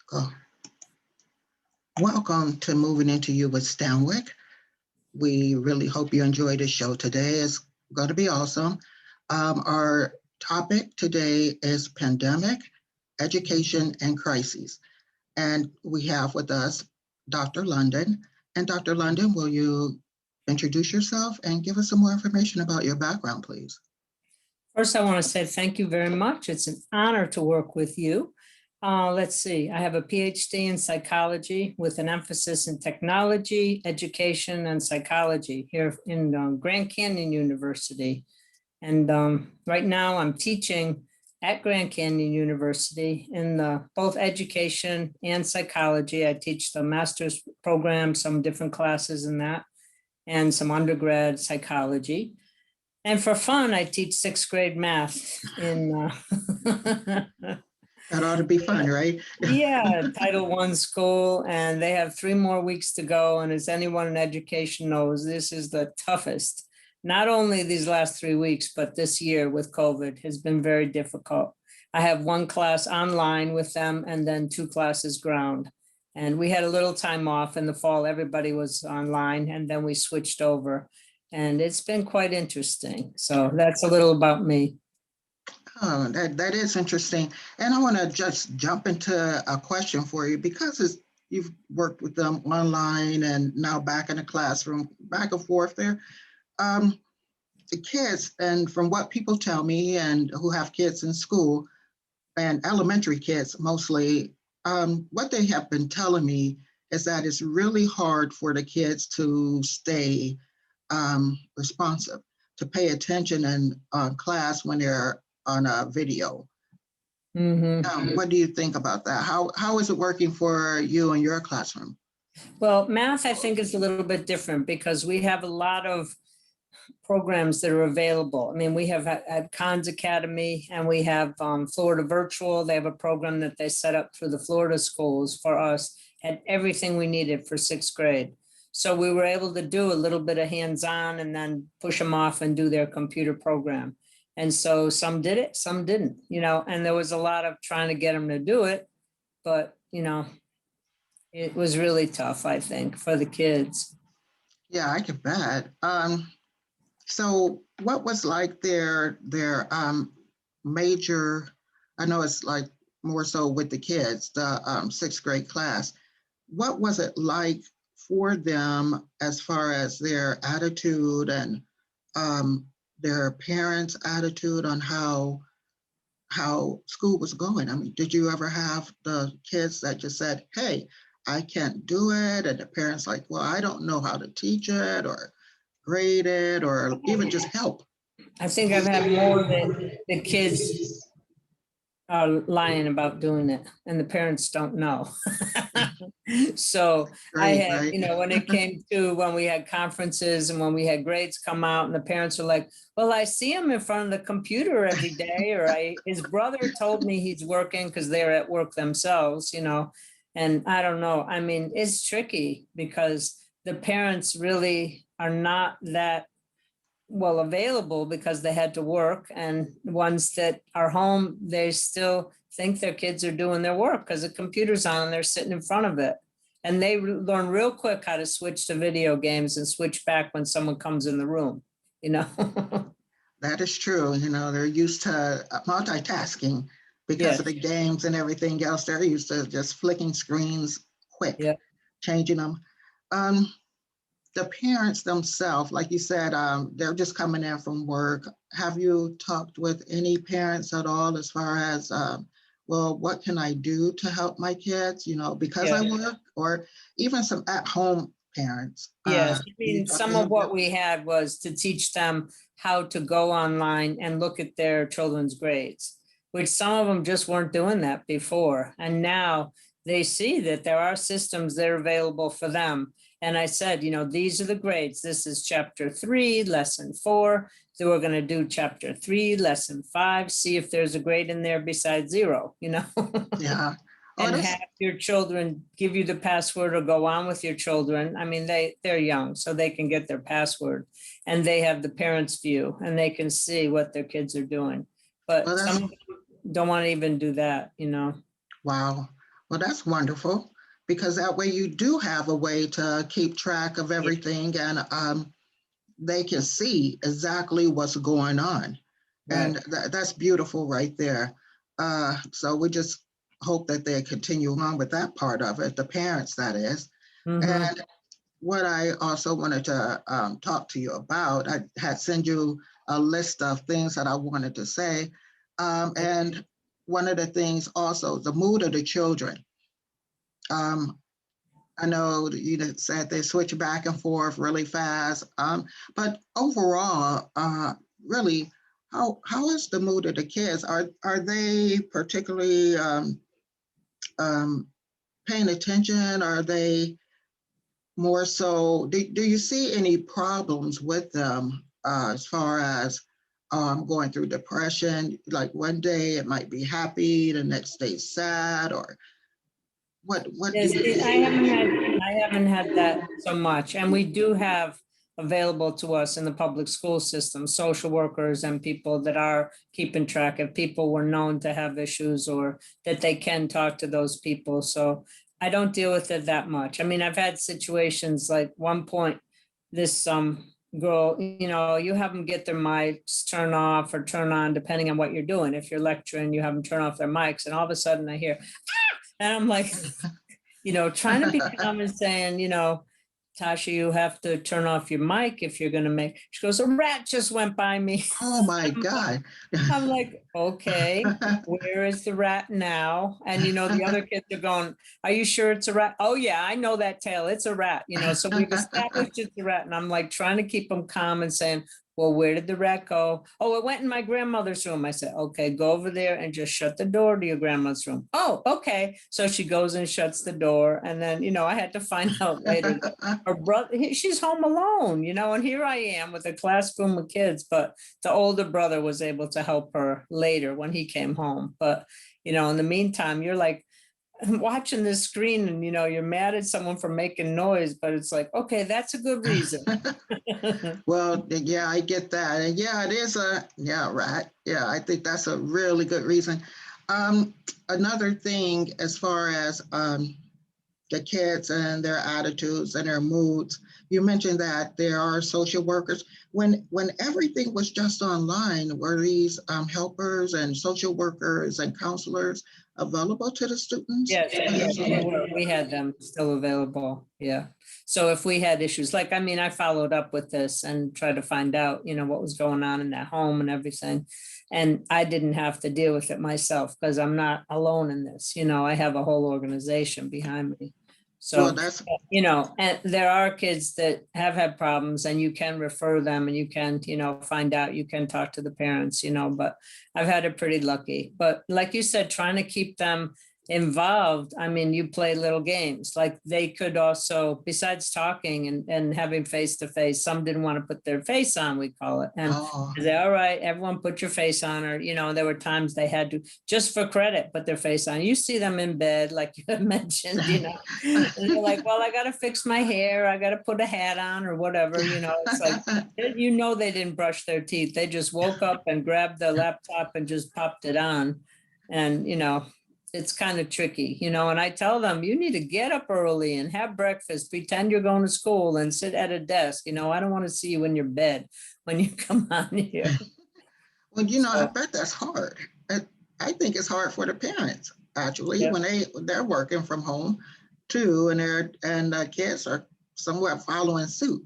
Go. Welcome to Moving Into You with Stanwyck. We really hope you enjoy the show today. It's going to be awesome. Our topic today is pandemic, education, and crises. And we have with us Dr. London. And Dr. London, will you introduce yourself and give us some more information about your background, please? First, I want to say thank you very much. It's an honor to work with you. Let's see, I have a PhD in psychology with an emphasis in technology, education, and psychology here in Grand Canyon University. And right now I'm teaching at Grand Canyon University in both education and psychology. I teach the master's program, some different classes in that, and some undergrad psychology. And for fun, I teach sixth grade math in That ought to be fun, right? yeah, Title I school, and they have 3 more weeks to go. And as anyone in education knows, this is the toughest. Not only these last 3 weeks, but this year with COVID has been very difficult. I have 1 class online with them and then 2 classes ground. And we had a little time off in the fall. Everybody was online, and then we switched over. And it's been quite interesting. So that's a little about me. Oh, that is interesting. And I want to just jump into a question for you because you've worked with them online and now back in the classroom, back and forth there. The kids, and from what people tell me and who have kids in school and elementary kids mostly, what they have been telling me is that it's really hard for the kids to stay responsive, to pay attention in class when they're on a video. What do you think about that? How is it working for you in your classroom? Well, math, I think, is a little bit different because we have a lot of programs that are available. I mean, we have at Khan's Academy, and we have Florida Virtual. They have a program that they set up through the Florida schools for us, had everything we needed for 6th grade. So we were able to do a little bit of hands-on and then push them off and do their computer program. And so some did it, some didn't, and there was a lot of trying to get them to do it, but, it was really tough, I think, for the kids. Yeah, I can bet. So what was like their major, I know it's like more so with the kids, the 6th grade class. What was it like for them as far as their attitude and their parents' attitude on how school was going? I mean, did you ever have the kids that just said, hey, I can't do it, and the parents like, well, I don't know how to teach it or grade it or even just help? I think I've had more than the kids are lying about doing it, and the parents don't know. So I had, Right. when it came to when we had conferences and when we had grades come out, and the parents were like, well, I see him in front of the computer every day, or his brother told me he's working because they're at work themselves, and I don't know. I mean, it's tricky because the parents really are not that well available because they had to work, and ones that are home, they still think their kids are doing their work because the computer's on and they're sitting in front of it, and they learn real quick how to switch to video games and switch back when someone comes in the room. That is true. They're used to multitasking because of the games and everything else. They're used to just flicking screens quick, changing them. The parents themselves, like you said, they're just coming in from work. Have you talked with any parents at all as far as, well, what can I do to help my kids, because I work, or even some at-home parents? Yes, I mean, some of what we had was to teach them how to go online and look at their children's grades, which some of them just weren't doing that before. And now they see that there are systems that are available for them. And I said, these are the grades. This is chapter 3, lesson 4. So we're going to do chapter 3, lesson 5, see if there's a grade in there besides 0, Yeah. And have your children give you the password or go on with your children. I mean, they're young, so they can get their password, and they have the parents' view, and they can see what their kids are doing. But some don't want to even do that, Wow. Well, that's wonderful, because that way you do have a way to keep track of Yeah. everything, and they can see exactly what's going on. And Right. that's beautiful right there. So we just hope that they continue on with that part of it, the parents, that is. Mm-hmm. And what I also wanted to talk to you about, I had sent you a list of things that I wanted to say. And one of the things also, the mood of the children. Um, I know you said they switch back and forth really fast, but overall, really, how is the mood of the kids? Are they particularly um, paying attention? Are they more so? Do you see any problems with them as far as going through depression? Like one day it might be happy, the next day sad, or what do Yes, you I haven't had that so much, and we do have available to us in the public school system, social workers and people that are keeping track of people were known to have issues or that they can talk to those people. So I don't deal with it that much. I mean, I've had situations like one point, this girl, you have them get their mics turn off or turn on, depending on what you're doing. If you're lecturing, you have them turn off their mics, and all of a sudden I hear, and I'm like, trying to be calm and saying, Tasha, you have to turn off your mic if you're going to make. She goes, a rat just went by me. Oh my God. I'm like, okay, where is the rat now? And the other kids are going, are you sure it's a rat? Oh yeah, I know that tail. It's a rat, so we've established it's a rat. And I'm like trying to keep them calm and saying, well, where did the rat go? Oh, it went in my grandmother's room. I said, okay, go over there and just shut the door to your grandmother's room. Oh, okay. So she goes and shuts the door. And then, I had to find out later that her brother, she's home alone, and here I am with a classroom of kids, but the older brother was able to help her later when he came home. But, in the meantime, you're like watching this screen and, you're mad at someone for making noise, but it's like, okay, that's a good reason. Well, yeah, I get that. And yeah, it is right. Yeah, I think that's a really good reason. Another thing, as far as the kids and their attitudes and their moods, you mentioned that there are social workers. When everything was just online, were these helpers and social workers and counselors available to the students? Yes, we had them still available. Yeah. So if we had issues, like, I mean, I followed up with this and tried to find out, what was going on in that home and everything. And I didn't have to deal with it myself because I'm not alone in this. I have a whole organization behind me. Well, So, that's and there are kids that have had problems and you can refer them and you can, find out, you can talk to the parents, but I've had it pretty lucky. But like you said, trying to keep them involved, I mean, you play little games, like they could also, besides talking and having face to face, some didn't want to put their face on, we call it. And oh. I say, all right, everyone put your face on, or, there were times they had to, just for credit, put their face on. You see them in bed, like you had mentioned, and they're like, well, I got to fix my hair. I got to put a hat on or whatever, it's like, they didn't brush their teeth. They just woke up and grabbed the laptop and just popped it on. And, it's kind of tricky, and I tell them, you need to get up early and have breakfast, pretend you're going to school and sit at a desk. I don't want to see you in your bed when you come on here. Well, I So, bet that's hard. I think it's hard for the parents, actually, yeah. when they're working from home too, and the kids are somewhat following suit.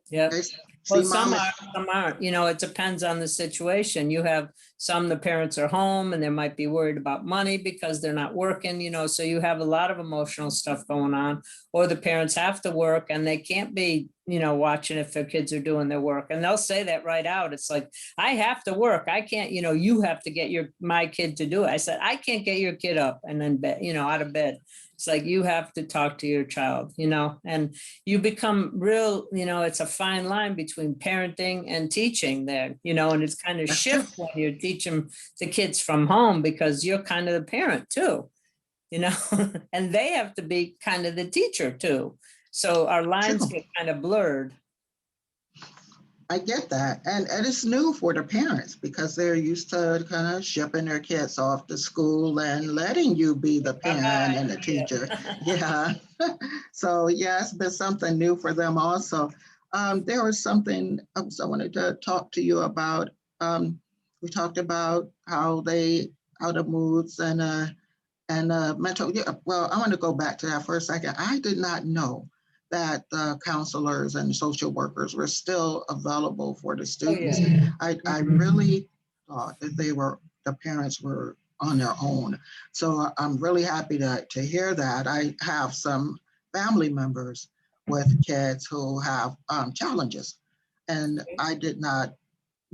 Yeah. They Well, see some mom. are, some aren't. It depends on the situation. You have some, the parents are home and they might be worried about money because they're not working, so you have a lot of emotional stuff going on, or the parents have to work and they can't be, watching if their kids are doing their work. And they'll say that right out. It's like, I have to work. I can't, you have to get my kid to do it. I said, I can't get your kid up and then out of bed. It's like, you have to talk to your child, and you become real, it's a fine line between parenting and teaching there, and it's kind of That's true. shift when you're teaching the kids from home because you're kind of the parent too, and they have to be kind of the teacher too. So our lines True. get kind of blurred. I get that. And it's new for the parents because they're used to kind of shipping their kids off to school and letting you be the parent Bye-bye. and the teacher. Yeah. Yeah. So, yeah, it's been something new for them also. There was something else I wanted to talk to you about. We talked about how the moods and mental. Yeah, well, I want to go back to that for a second. I did not know that counselors and social workers were still available for the Oh, students. yeah. I really thought that the parents were on their own. So I'm really happy to hear that. I have some family members with kids who have challenges, and I did not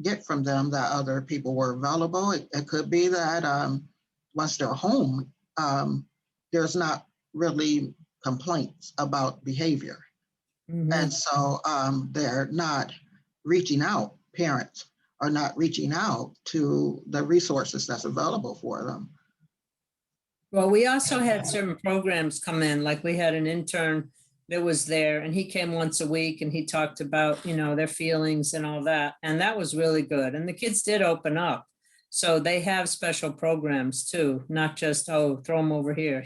get from them that other people were available. It could be that once they're home, there's not really complaints about behavior. And Mhm. so they're not reaching out, parents are not reaching out to the resources that's available for them. Well, we also had certain programs come in, like we had an intern that was there and he came once a week and he talked about, their feelings and all that. And that was really good. And the kids did open up. So they have special programs too, not just, oh, throw them over here.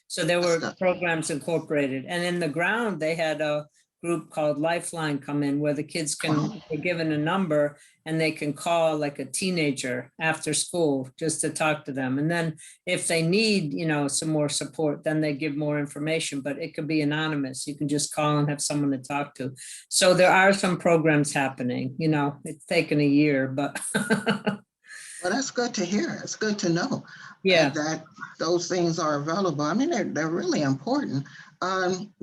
So there That's were good. programs incorporated. And in the ground, they had a group called Lifeline come in where the kids Wow. they're given a number and they can call like a teenager after school just to talk to them. And then if they need, some more support, then they give more information, but it could be anonymous. You can just call and have someone to talk to. So there are some programs happening, it's taken a year, but Well, that's good to hear. It's good to know yeah, that those things are available. I mean, they're really important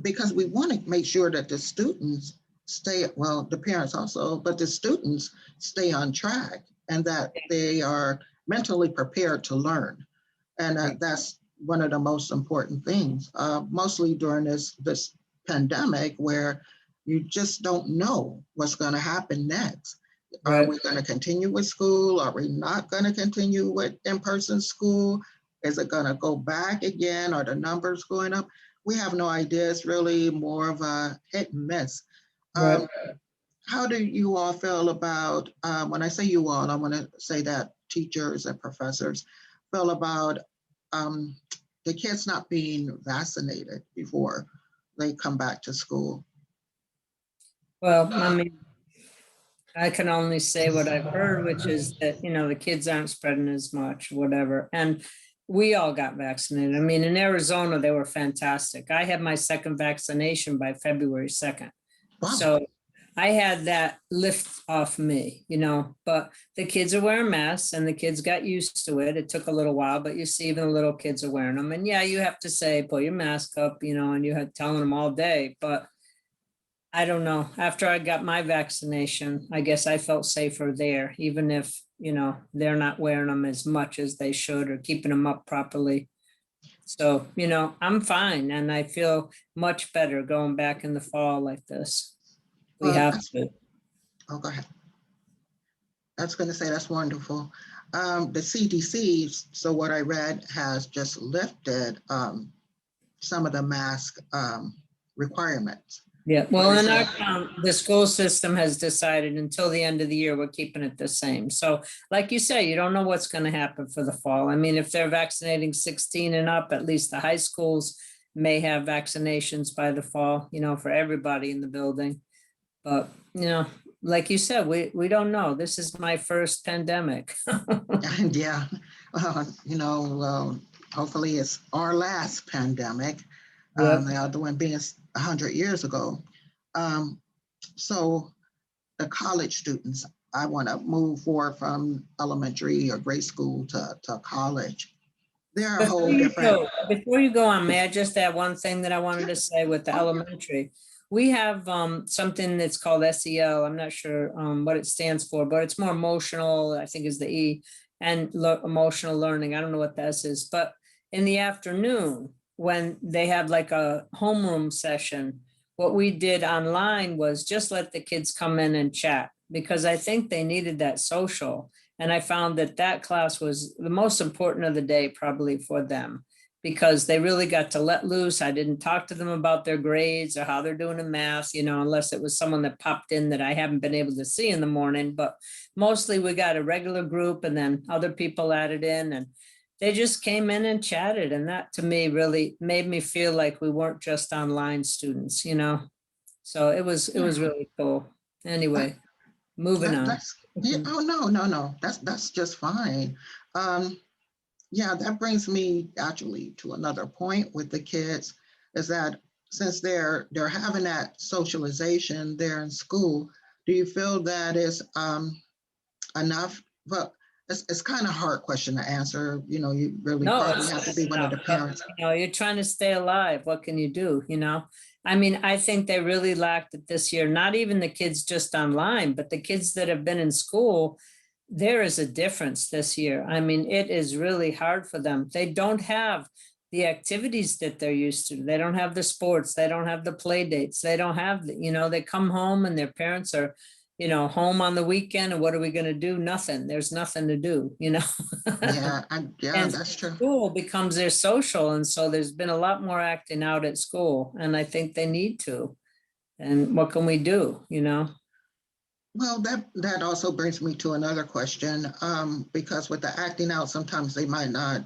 because we want to make sure that the students stay, well, the parents also, but the students stay on track and that they are mentally prepared to learn. And that's one of the most important things, mostly during this pandemic where you just don't know what's going to happen next. Are right, we going to continue with school? Are we not going to continue with in-person school? Is it going to go back again? Are the numbers going up? We have no idea. It's really more of a hit and miss. right. Um, how do you all feel about, when I say you all, I want to say that teachers and professors feel about um, the kids not being vaccinated before they come back to school? Well, I mean, I can only say what I've heard, which is that, the kids aren't spreading as much, whatever. And we all got vaccinated. I mean, in Arizona, they were fantastic. I had my second vaccination by February 2nd. Wow. So I had that lift off me, but the kids are wearing masks and the kids got used to it. It took a little while, but you see even the little kids are wearing them. And yeah, you have to say, put your mask up, and you had telling them all day, but I don't know. After I got my vaccination, I guess I felt safer there, even if, they're not wearing them as much as they should or keeping them up properly. So, I'm fine and I feel much better going back in the fall like this. We Well, have that's, to. oh, go ahead. I was going to say that's wonderful. The CDC, so what I read, has just lifted some of the mask requirements. Yeah, But well, it's in our a, town, the school system has decided until the end of the year, we're keeping it the same. So like you say, you don't know what's going to happen for the fall. I mean, if they're vaccinating 16 and up, at least the high schools may have vaccinations by the fall, for everybody in the building. But, like you said, we don't know. This is my first pandemic. and yeah, hopefully it's our last pandemic. Yep. The other one being 100 years ago. Um, so the college students, I want to move forward from elementary or grade school to college. They're a whole different. Before you go on, may I just add one thing that I wanted to say with the Oh, elementary? We have something that's called SEL. I'm not sure what it stands for, but it's more emotional, I think is the E, and emotional learning. I don't know what the S is, but in the afternoon, when they have like a homeroom session, what we did online was just let the kids come in and chat because I think they needed that social. And I found that that class was the most important of the day, probably for them, because they really got to let loose. I didn't talk to them about their grades or how they're doing in math, unless it was someone that popped in that I haven't been able to see in the morning. But mostly we got a regular group and then other people added in, and they just came in and chatted. And that to me really made me feel like we weren't just online students. So it was really cool. Anyway, moving on. Yeah. Oh, no. That's just fine. Um, yeah, that brings me actually to another point with the kids, is that since they're having that socialization there in school, do you feel that is enough? Well, it's kind of hard question to answer. You really No, probably it's have to not be one of enough, the but parents. you're trying to stay alive. What can you do? I mean, I think they really lacked it this year. Not even the kids just online, but the kids that have been in school, there is a difference this year. I mean, it is really hard for them. They don't have the activities that they're used to. They don't have the sports. They don't have the play dates. They don't have they come home and their parents are, home on the weekend. And what are we going to do? Nothing. There's nothing to do. Yeah, And that's true. school becomes their social. And so there's been a lot more acting out at school. And I think they need to. And what can we do? Well, that also brings me to another question, because with the acting out, sometimes they might not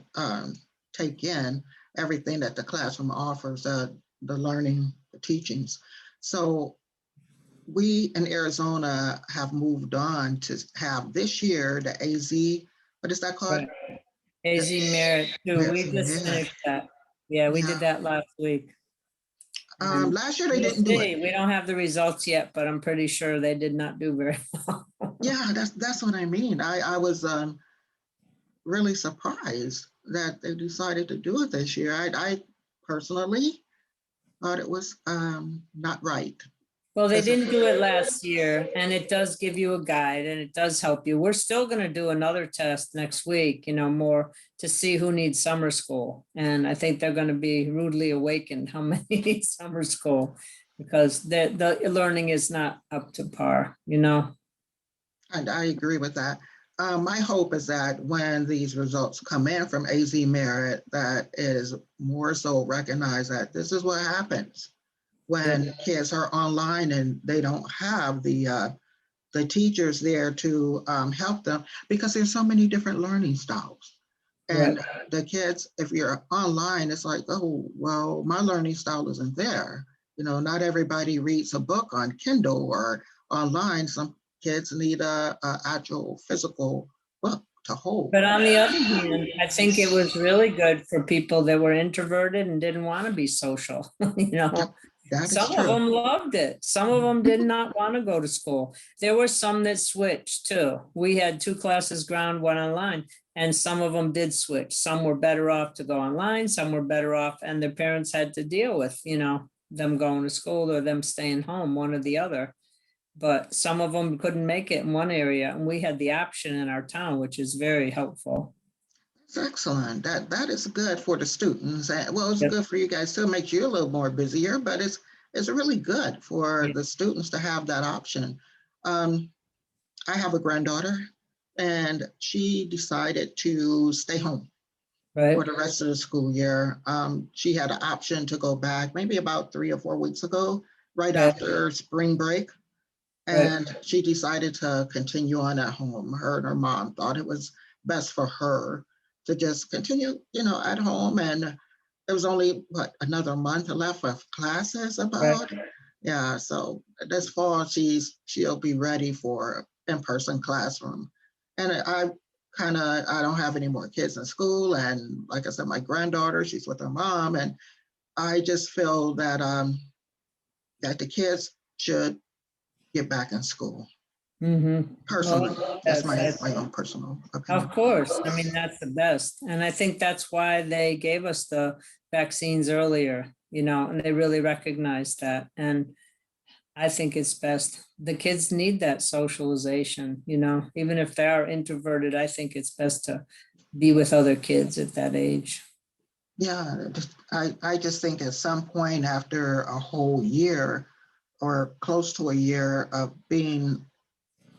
take in everything that the classroom offers, the learning, the teachings. So we in Arizona have moved on to have this year the what is that called? Right. AZmerit too. Yeah, We just finished that. Yeah, we did yeah. that last week. And Last year they we'll didn't do it. see. We don't have the results yet, but I'm pretty sure they did not do very well. Yeah, that's what I mean. I was really surprised that they decided to do it this year. I personally thought it was not right. Well, they 'Cause didn't do it last year, and it does give you a guide and it does help you. We're still going to do another test next week, more to see who needs summer school. And I think they're going to be rudely awakened how many need summer school, because the learning is not up to par. and I agree with that. My hope is that when these results come in from AZmerit, that it is more so recognized that this is what happens when kids are online and they don't have the teachers there to help them, because there's so many different learning styles. Right. And the kids, if you're online, it's like, oh, well, my learning style isn't there. Not everybody reads a book on Kindle or online. Some kids need a actual physical book to hold. But on the other hand, I think it was really good for people that were introverted and didn't want to be social. That is Some of true. them loved it. Some of them did not want to go to school. There were some that switched too. We had 2 classes ground, 1 online, and some of them did switch. Some were better off to go online, some were better off, and their parents had to deal with, them going to school or them staying home, one or the other. But some of them couldn't make it in one area, and we had the option in our town, which is very helpful. It's excellent. That is good for the students. And well, it's Yep. good for you guys too. It makes you a little more busier, but it's really good for the students to have that option. Um, I have a granddaughter, and she decided to stay home Right, for the rest of the school year. She had an option to go back maybe about 3 or 4 weeks ago, right right, after spring break. right, And she decided to continue on at home. Her and her mom thought it was best for her to just continue, at home. And there was only another month left of classes right. about. Yeah, so this fall she'll be ready for in-person classroom. And I don't have any more kids in school. And like I said, my granddaughter, she's with her mom. And I just feel that the kids should get back in school. Mm-hmm. Personally, Well, that's yes, my own personal of opinion. course. I mean, that's the best. And I think that's why they gave us the vaccines earlier, and they really recognized that. And I think it's best. The kids need that socialization, even if they are introverted, I think it's best to be with other kids at that age. Yeah, I just think at some point after a whole year or close to a year of being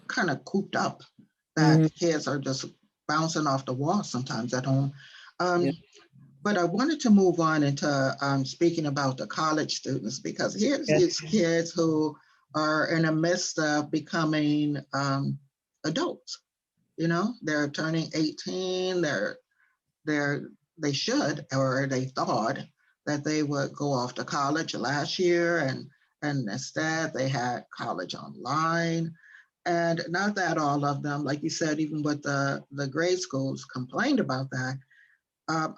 kind of cooped up, that Mhm. the kids are just bouncing off the wall sometimes at home. Yeah. Um, But I wanted to move on into speaking about the college students, because here's Yeah. these kids who are in the midst of becoming adults. You know, they're turning 18. They're they should, or they thought that they would go off to college last year, and instead they had college online. And not that all of them, like you said, even with the grade schools complained about that.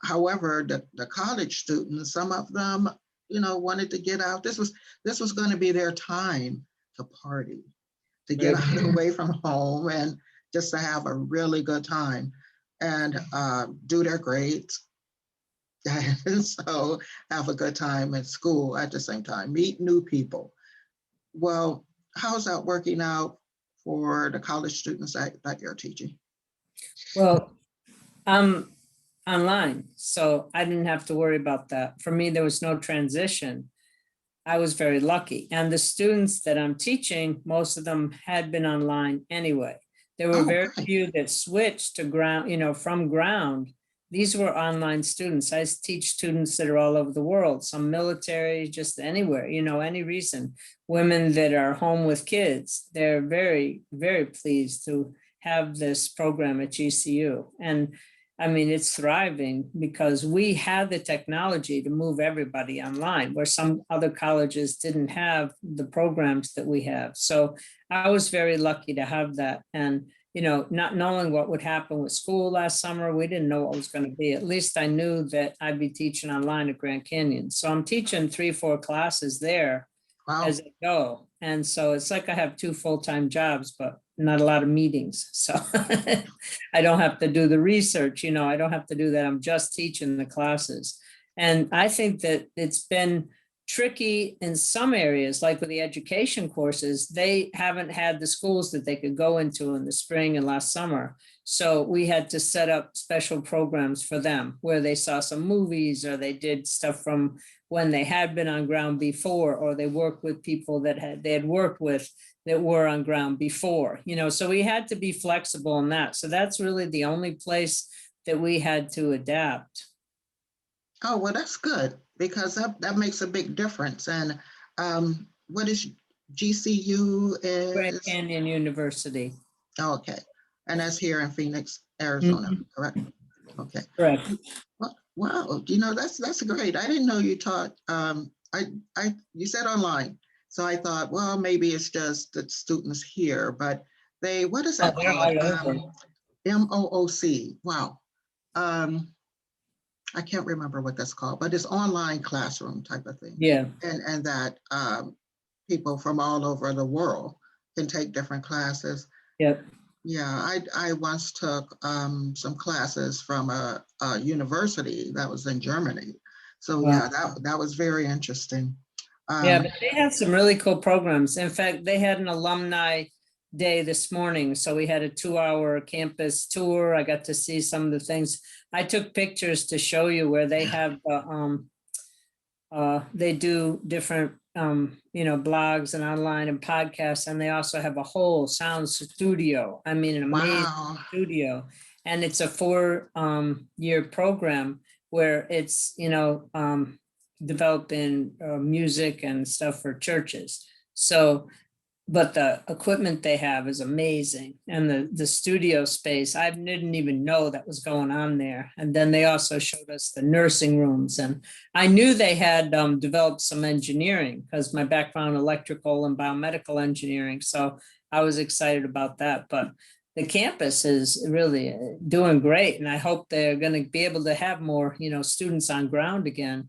However, the college students, some of them, you know, wanted to get out. This was going to be their time to party, to get Right. out away from home, and just to have a really good time, and do their grades. And so have a good time at school at the same time, meet new people. Well, how's that working out for the college students that you're teaching? Well, I'm online, so I didn't have to worry about that. For me, there was no transition. I was very lucky. And the students that I'm teaching, most of them had been online anyway. There were Oh, very great. few that switched to ground, from ground. These were online students. I teach students that are all over the world, some military, just anywhere, any reason. Women that are home with kids, they're very, very pleased to have this program at GCU. And I mean, it's thriving because we have the technology to move everybody online, where some other colleges didn't have the programs that we have. So I was very lucky to have that. And, not knowing what would happen with school last summer, we didn't know what was going to be. At least I knew that I'd be teaching online at Grand Canyon. So I'm teaching 3-4 classes there Wow. as I go. And so it's like I have 2 full-time jobs, but not a lot of meetings. So I don't have to do the research, I don't have to do that. I'm just teaching the classes. And I think that it's been tricky in some areas, like with the education courses, they haven't had the schools that they could go into in the spring and last summer. So we had to set up special programs for them where they saw some movies, or they did stuff from when they had been on ground before, or they worked with people that they had worked with that were on ground before, so we had to be flexible in that. So that's really the only place that we had to adapt. Oh, well, that's good, because that makes a big difference. And what is GCU Grand is? Canyon University. Oh, okay. And that's here in Phoenix, Arizona, Mhm. correct? Okay. Correct. Well, wow, that's great. I didn't know you taught. You said online, so I thought, well, maybe it's just the students here, but what is Oh, that they're called? all over. MOOC. Wow. Um, I can't remember what that's called, but it's online classroom type of thing, Yeah. and that people from all over the world can take different classes. Yep. Yeah, I once took some classes from a university that was in Germany. So Wow. yeah, that was very interesting. Yeah, Um, but they have some really cool programs. In fact, they had an alumni day this morning. So we had a 2-hour campus tour. I got to see some of the things. I took pictures to show you where they have they do different blogs and online and podcasts, and they also have a whole sound studio. I mean, an amazing wow. studio. And it's a 4-year program where it's developing music and stuff for churches. So, but the equipment they have is amazing, and the studio space, I didn't even know that was going on there. And then they also showed us the nursing rooms, and I knew they had developed some engineering because my background electrical and biomedical engineering, so I was excited about that. But the campus is really doing great, and I hope they're going to be able to have more students on ground again.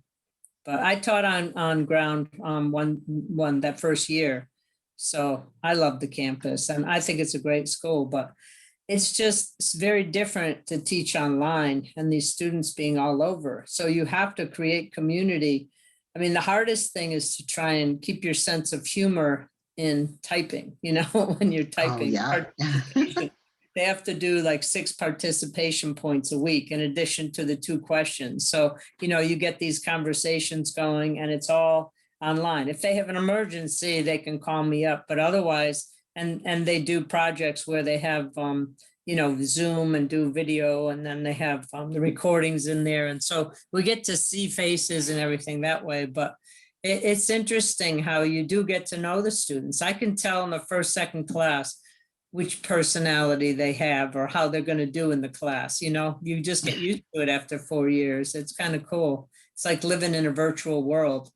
But I taught on ground one that first year. So I love the campus, and I think it's a great school, but it's very different to teach online and these students being all over. So you have to create community. I mean, the hardest thing is to try and keep your sense of humor in typing, when you're Oh typing. yeah. Participation. They have to do like 6 participation points a week in addition to the 2 questions. So, you get these conversations going, and it's all online. If they have an emergency, they can call me up, but otherwise, and they do projects where they have Zoom and do video, and then they have the recordings in there. And so we get to see faces and everything that way. But it's interesting how you do get to know the students. I can tell in the first, second class which personality they have or how they're going to do in the class. You just get used to it after 4 years. It's kind of cool. It's like living in a virtual world.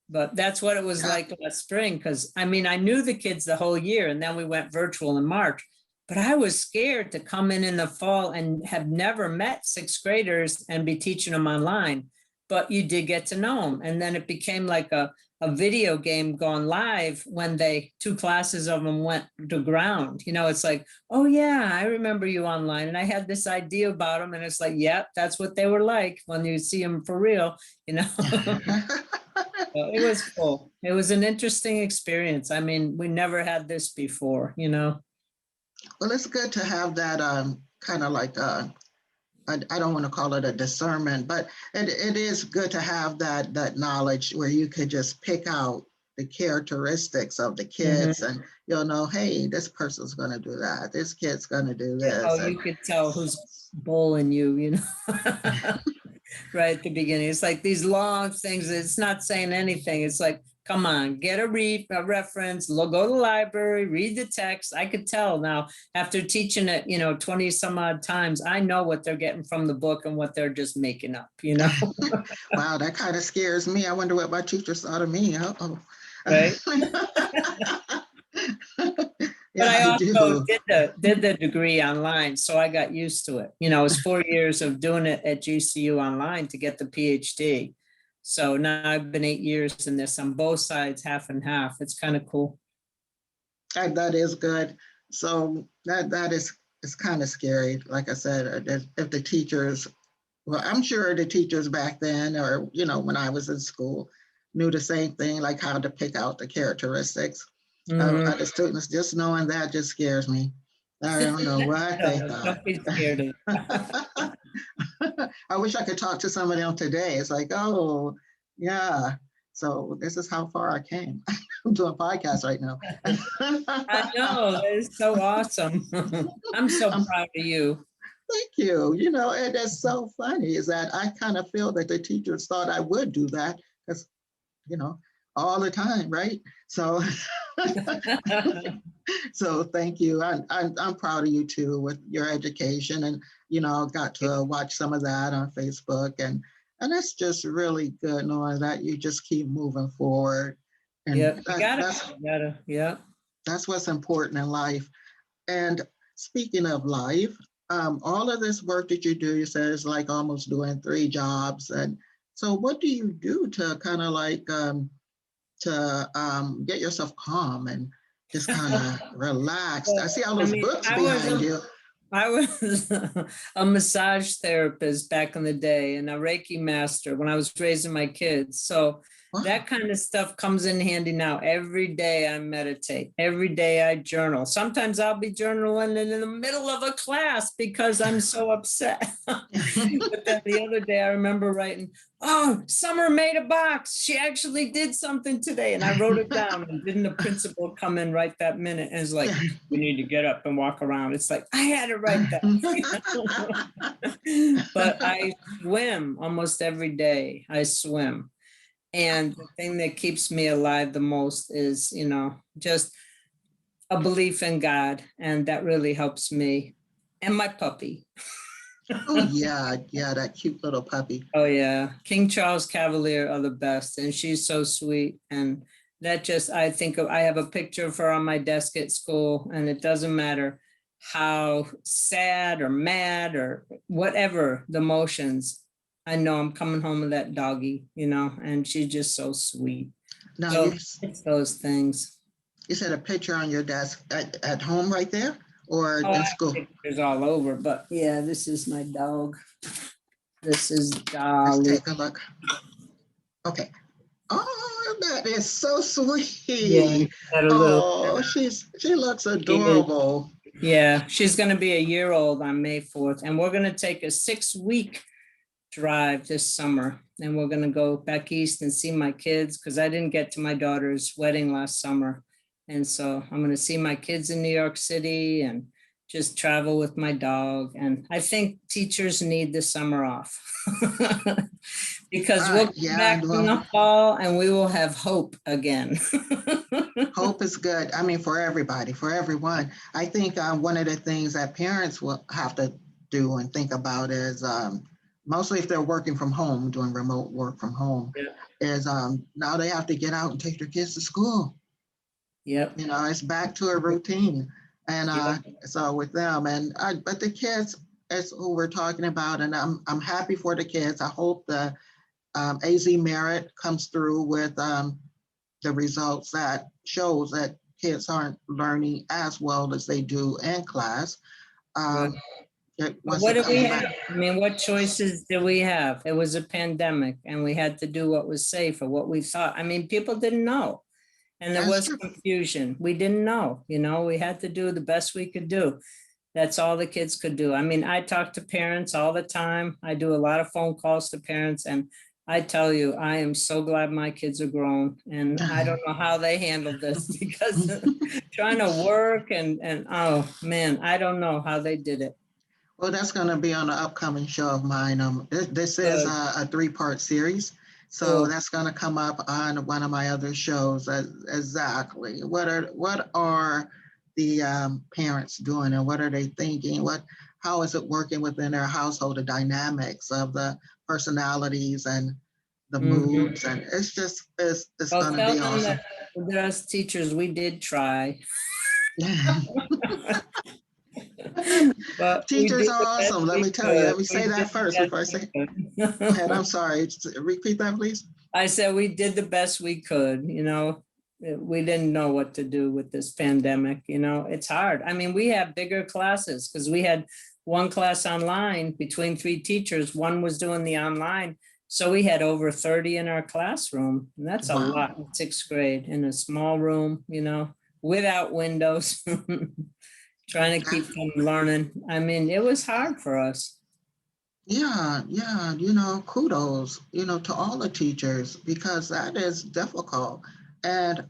But that's what it was like last spring, because I knew the kids the whole year, and then we went virtual in March. But I was scared to come in the fall and have never met sixth graders and be teaching them online. But you did get to know them. And then it became like a video game gone live when 2 classes of them went to ground. It's like, oh yeah, I remember you online. And I had this idea about them. And it's like, yep, that's what they were like when you see them for real, So it was cool. It was an interesting experience. We never had this before. Well, it's good to have that kind of like, I don't want to call it a discernment, but it is good to have that knowledge where you could just pick out the characteristics of the kids, and you'll know, hey, this person's going to do that. This kid's going to do this. Oh, you could tell who's bullying you, right at the beginning. It's like these long things. It's not saying anything. It's like, come on, get a reference, go to the library, read the text. I could tell now after teaching it, 20 some odd times, I know what they're getting from the book and what they're just making up, Wow, that kind of scares me. I wonder what my teachers thought of me. Uh-oh. Right. But I also did the degree online, so I got used to it. It was 4 years of doing it at GCU online to get the PhD. So now I've been 8 years in this on both sides, half and half. It's kind of cool. That is good. So that is kind of scary. Like I said, if the teachers, well, I'm sure the teachers back then, or when I was in school, knew the same thing, like how to pick out the characteristics of the students. Just knowing that just scares me. I don't know what they thought. Don't be scared of it. I wish I could talk to somebody on today. It's like, oh, yeah. So this is how far I came. I'm doing a podcast right now. I know. It's so awesome. I'm so proud of you. Thank you. And it's so funny is that I kind of feel that the teachers thought I would do that because, all the time, right? So, so thank you. I'm proud of you too with your education, and got to watch some of that on Facebook, and it's just really good knowing that you just keep moving forward. And yeah, that's what's important in life. And speaking of life, all of this work that you do, you said it's like almost doing 3 jobs, and so what do you do to kind of like get yourself calm and just kind of relaxed? I see all those books behind you. I was a massage therapist back in the day and a Reiki master when I was raising my kids. So that kind of stuff comes in handy now. Every day I meditate. Every day I journal. Sometimes I'll be journaling in the middle of a class because I'm so upset. But then the other day I remember writing, oh, Summer made a box. She actually did something today. And I wrote it down, and didn't the principal come in right that minute and is like, you need to get up and walk around. It's like, I had to write that. But I swim almost every day. I swim. And the thing that keeps me alive the most is, just a belief in God. And that really helps me. And my puppy. Oh, yeah, that cute little puppy. Oh, yeah. King Charles Cavalier are the best. And she's so sweet. And that just, I have a picture of her on my desk at school. And it doesn't matter how sad or mad or whatever the emotions, I know I'm coming home with that doggy, and she's just so sweet. Now, so it's those things. You said a picture on your desk at home right there, or in school? Pictures all over, but yeah, this is my dog. This is Dolly. Let's take a look. Okay. Oh, that is so sweet. Yeah, oh, she looks adorable. Yeah, she's going to be a year old on May 4th, and we're going to take a 6-week drive this summer, and we're going to go back east and see my kids because I didn't get to my daughter's wedding last summer, and so I'm going to see my kids in New York City and just travel with my dog. And I think teachers need the summer off. Because we'll come Yeah, back in well, the fall and we will have hope again. hope is good. I mean, for everybody, for everyone. I think one of the things that parents will have to do and think about is mostly if they're working from home, doing remote work from home, Yeah. is now they have to get out and take their kids to school. Yep. You know, it's back to a routine. And Yep. so with them, but the kids, as who we're talking about, and I'm happy for the kids. I hope the AZmerit comes through with the results that shows that kids aren't learning as well as they do in class. Right. But Once what it do we comes back. have? I mean, what choices do we have? It was a pandemic and we had to do what was safe or what we thought. I mean, people didn't know. And there That's was true. confusion. We didn't know, we had to do the best we could do. That's all the kids could do. I mean, I talk to parents all the time. I do a lot of phone calls to parents, and I tell you, I am so glad my kids are grown, and I don't know how they handled this because trying to work and oh man, I don't know how they did it. Well, that's going to be on the upcoming show of mine. This is Good, a 3-part series. So cool. that's going to come up on one of my other shows. Exactly. What are the parents doing, and what are they thinking? How is it working within their household? The dynamics of the personalities and the Mhm. moods, and it's Well, going to tell be them awesome. that us teachers, we did try, but we Teachers did are the best awesome. Let we me tell you. could. Let me We say did that the first best before I we say. Go ahead. I'm could. sorry. Repeat that, please. I said we did the best we could, we didn't know what to do with this pandemic, it's hard. I mean, we have bigger classes because we had one class online between 3 teachers. One was doing the online. So we had over 30 in our classroom. And that's a Wow. lot in 6th grade in a small room, without windows, trying to keep them learning. I mean, it was hard for us. Yeah, yeah, kudos, to all the teachers because that is difficult. And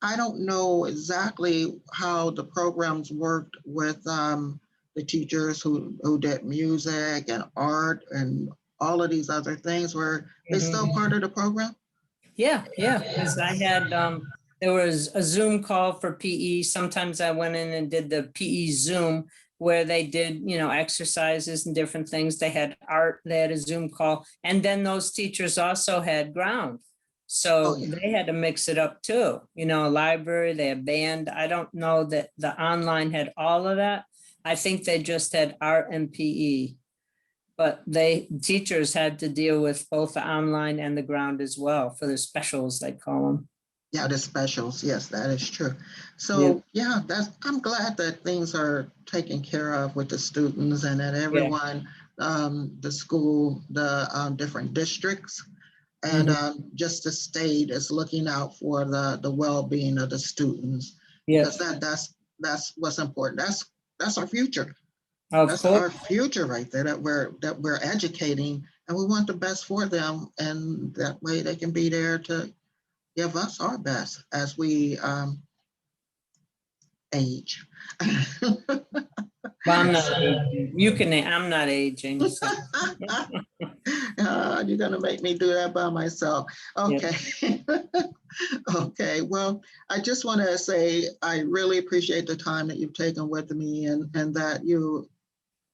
I don't know exactly how the programs worked with the teachers who did music and art and all of these other things. Were they still Mhm. part of the program? Yeah, yeah, because I had, there was a Zoom call for PE. Sometimes I went in and did the PE Zoom where they did, exercises and different things. They had art, they had a Zoom call. And then those teachers also had ground. Oh, So yeah. they had to mix it up too, a library, they had band. I don't know that the online had all of that. I think they just had art and PE. But teachers had to deal with both the online and the ground as well for the specials, they call them. Yeah, the specials. Yes, that is true. Yep. So yeah, I'm glad that things are taken care of with the students and that Yeah. everyone, the school, the different districts, and Mhm. just the state is looking out for the well-being of the students Yep. because that's what's important. That's our future. Of That's course. our future right there that we're educating, and we want the best for them, and that way they can be there to give us our best as we age. Well, I'm not aging. I'm not aging. So. You're going to make me do that by myself. Yep. Okay. Okay. Well, I just want to say I really appreciate the time that you've taken with me and that you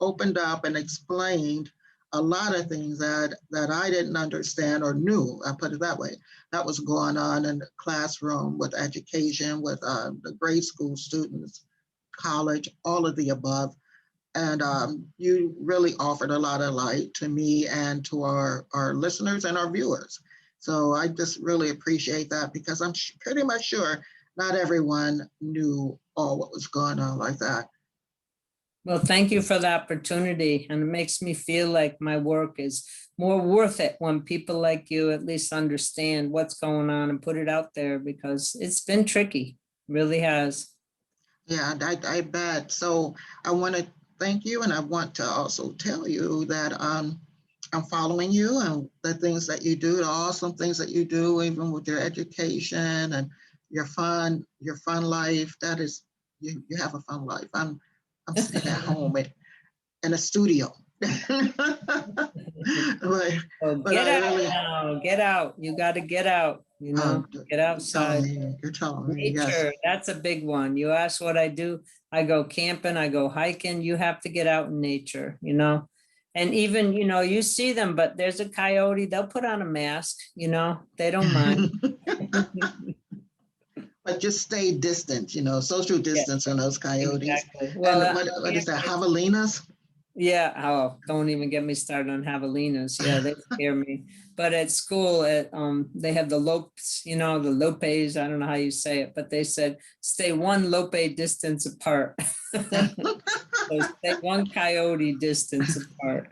opened up and explained a lot of things that I didn't understand or knew. I put it that way. That was going on in the classroom with education, with the grade school students, college, all of the above. And you really offered a lot of light to me and to our listeners and our viewers. So I just really appreciate that because I'm pretty much sure not everyone knew all what was going on like that. Well, thank you for the opportunity. And it makes me feel like my work is more worth it when people like you at least understand what's going on and put it out there because it's been tricky, really has. Yeah, I bet. So I want to thank you, and I want to also tell you that I'm following you and the things that you do, the awesome things that you do, even with your education and your fun life. That is, you have a fun life. I'm sitting at home in a studio. But, Oh, but get I out really, now, get out. You got to get out, get outside. you're telling me, yes. Nature, that's a big one. You ask what I do, I go camping, I go hiking. You have to get out in nature, And even, you see them, but there's a coyote, they'll put on a mask, they don't mind. But just stay distant, social Yeah, distance from those coyotes. exactly. And Well, what is that, javelinas? yeah, oh, don't even get me started on javelinas. Yeah, they scare me. But at school, they have the lopes, the lopes, I don't know how you say it, but they said stay one lope distance apart. So stay one coyote distance apart.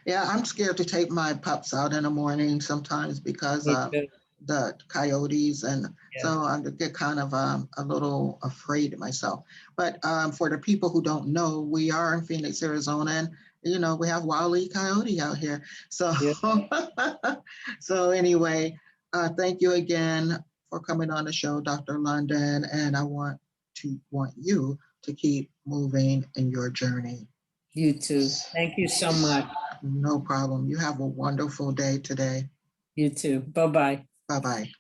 Yeah, I'm scared to take my pups out in the morning sometimes because Me too. the coyotes, and Yeah. so I get kind of a little afraid myself. But for the people who don't know, we are in Phoenix, Arizona, and we have Wile E. Coyote out here. So Yeah. so anyway, thank you again for coming on the show, Dr. London, and I want you to keep moving in your journey. You too. Thank you so much. No problem. You have a wonderful day today. You too. Bye-bye. Bye-bye.